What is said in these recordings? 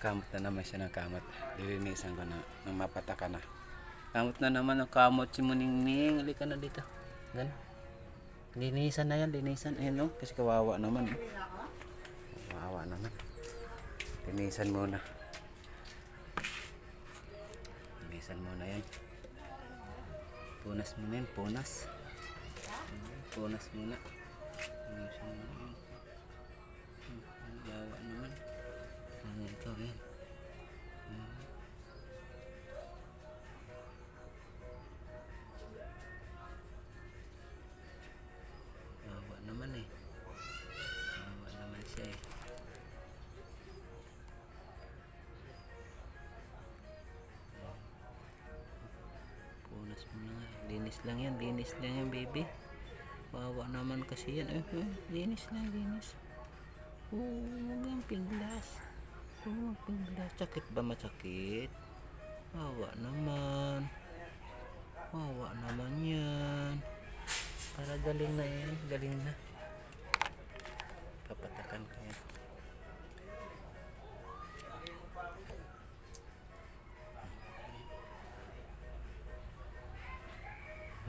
Kamot na naman siya ng kamot. Lilinisan ko na. Nang mapataka na. Kamot na naman ang kamot si Muningning. Halika na dito. Gan. Linisan na yan. Linisan. Ayun o. Kasi kawawa naman. Kawawa naman. Linisan muna. Linisan muna yan. Punas muna yan. Punas. Punas muna. Linisan muna yan. Kawawa naman. Ikaw yan. Kawawa naman eh. Kawawa naman siya eh. Punas mo na nga. Linis lang yan baby. Kawawa naman kasi yan. Linis lang, linis. Ang pinglas. Pinglas. Sakit ba? Masakit? Kawawa naman. Kawawa naman yan. Para galing na yan. Galing na. Papatakan ko yan.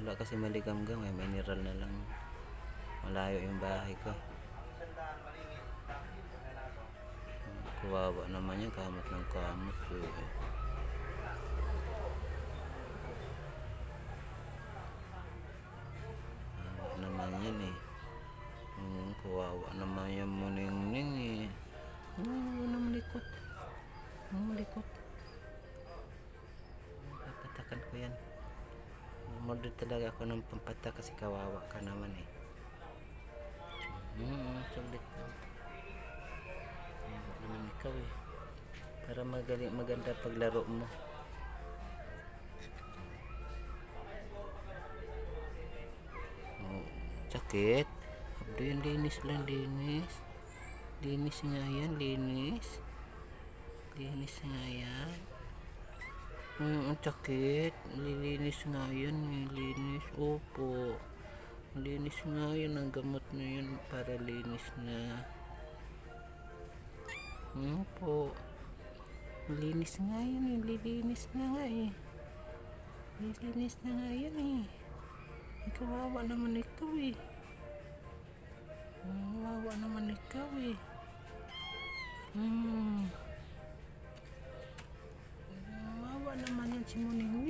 Wala kasi maligam-gam eh. Mineral na lang. Malayo yung bahay ko. Kawawa naman yan. Kamot ng kamot eh. Kawawa naman yan eh. Kawawa naman yan Muningning eh. Malikot. Malikot. Papatakan ko yan. Mordid talaga ako ng pampata kasi kawawa ka naman eh. Sulit na. Naman ikaw eh. Para maganda paglaro mo. Sakit. Abdo yan, linis lang, linis. Linis nga yan, linis. Linis nga yan. Ang sakit. Lilinis nga yan, linis. Opo. Linis nga yan, ang gamot na yan para linis na. Opo. Linis nga yan, lilinis na nga eh. Lilinis na nga yan eh. Kawawa naman ikaw eh. Kawawa naman ikaw eh. Kawawa naman yan si Muningning.